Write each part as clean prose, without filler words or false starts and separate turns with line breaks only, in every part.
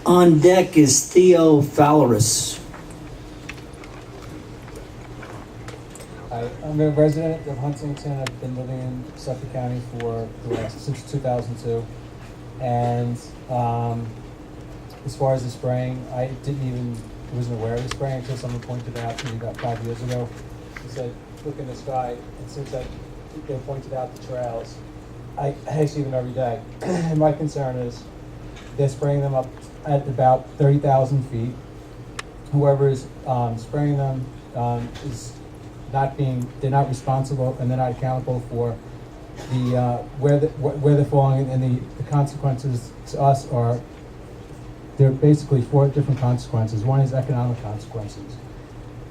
On deck is Theo Fowlerus.
Hi, I'm a resident of Huntington. I've been living in Suffolk County since 2002. And as far as the spraying, I wasn't aware of the spraying until someone pointed out to me about 5 years ago. He said, look in the sky, and since they pointed out the trails, I see them every day. And my concern is they're spraying them up at about 30,000 feet. Whoever is spraying them they're not responsible, and they're not accountable for where they're falling, and the consequences to us are, there are basically 4 different consequences. One is economic consequences.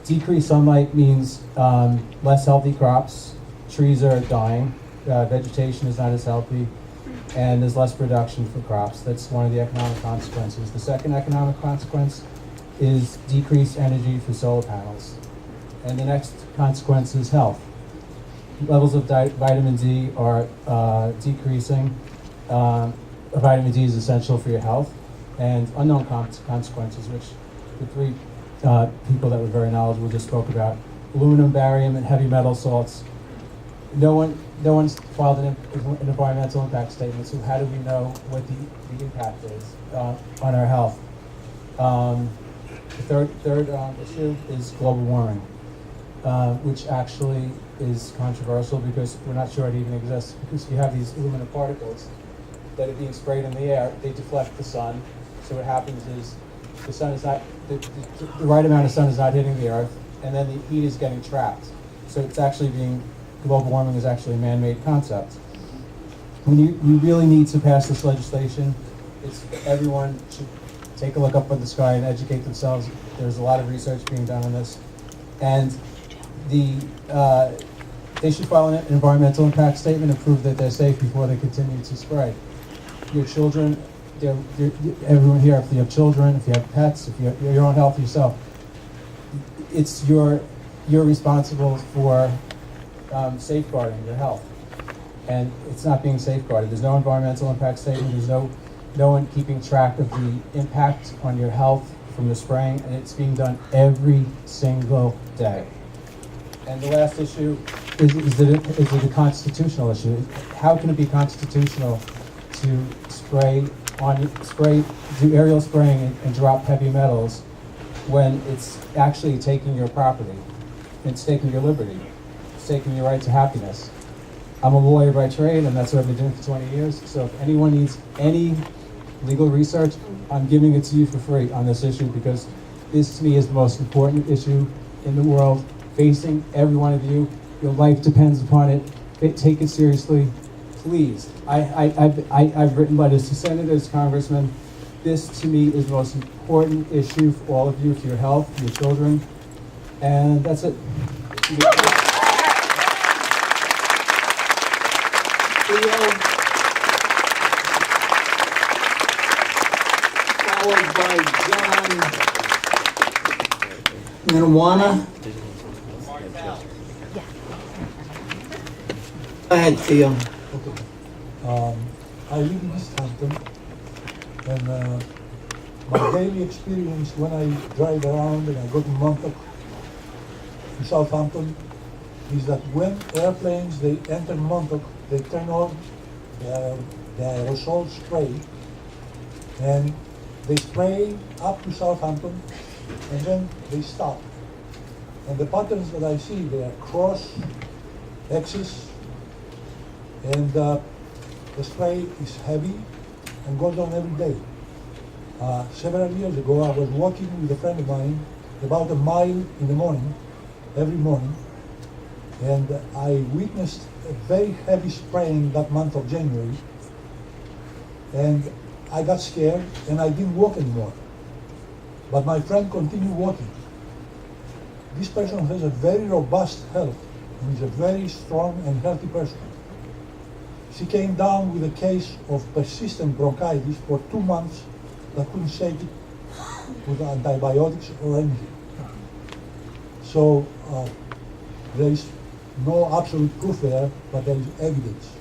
Decreased sunlight means less healthy crops, trees are dying, vegetation is not as healthy, and there's less production for crops. That's one of the economic consequences. The second economic consequence is decreased energy for solar panels. And the next consequence is health. Levels of vitamin D are decreasing. Vitamin D is essential for your health. And unknown consequences, which the 3 people that were very knowledgeable just spoke about: aluminum, barium, and heavy metal salts. No one's filed an environmental impact statement, so how do we know what the impact is on our health? The third issue is global warming, which actually is controversial because we're not sure it even exists, because you have these aluminum particles that are being sprayed in the air. They deflect the sun, so what happens is the sun is not, the right amount of sun is not hitting the earth, and then the heat is getting trapped. So it's actually global warming is actually a man-made concept. When you really need to pass this legislation, everyone should take a look up at the sky and educate themselves. There's a lot of research being done on this. And they should file an environmental impact statement and prove that they're safe before they continue to spray. Your children, everyone here, if you have children, if you have pets, if you have your own health yourself, you're responsible for safeguarding your health. And it's not being safeguarded. There's no environmental impact statement. There's no one keeping track of the impact on your health from the spraying, and it's being done every single day. And the last issue is it a constitutional issue? How can it be constitutional to do aerial spraying and drop heavy metals when it's actually taking your property? It's taking your liberty. It's taking your right to happiness. I'm a lawyer by trade, and that's what I've been doing for 20 years. So if anyone needs any legal research, I'm giving it to you for free on this issue, because this to me is the most important issue in the world, facing every one of you. Your life depends upon it. Take it seriously, please. I've written letters to senators, congressmen. This to me is the most important issue for all of you, for your health, for your children, and that's it.
Followed by John Minuwana. Go ahead, Theo.
I live in East Hampton, and my daily experience when I drive around and I go to Montauk in Southampton is that when airplanes they enter Montauk, they turn on the aerosol spray, and they spray up to Southampton, and then they stop. And the patterns that I see, they are cross, X's, and the spray is heavy and goes on every day. Several years ago, I was walking with a friend of mine about a mile in the morning, every morning, and I witnessed a very heavy spraying that month of January, and I got scared and I didn't walk anymore. But my friend continued walking. This person has a very robust health and is a very strong and healthy person. She came down with a case of persistent bronchitis for 2 months that couldn't shake it with antibiotics or anything. So there is no absolute proof there, but there is evidence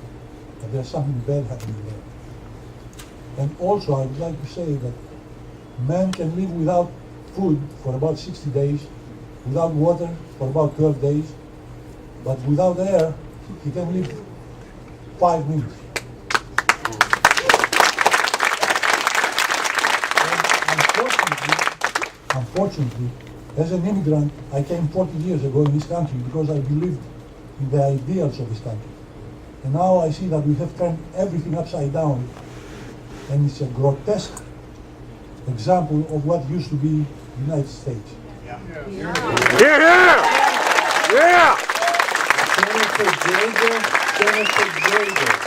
that there's something bad happening there. And also, I would like to say that man can live without food for about 60 days, without water for about 12 days, but without air, he can live 5 minutes. Unfortunately, as an immigrant, I came 40 years ago in this country because I believed in the ideals of this country. And now I see that we have turned everything upside down, and it's a grotesque example of what used to be the United States.
Yeah!
Jennifer Jager.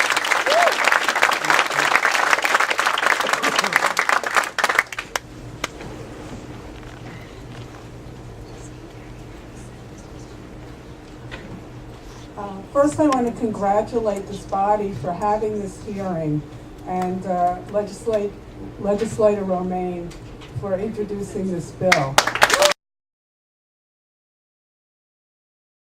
First, I want to congratulate this body for having this hearing, and Legislator Romaine for introducing this bill.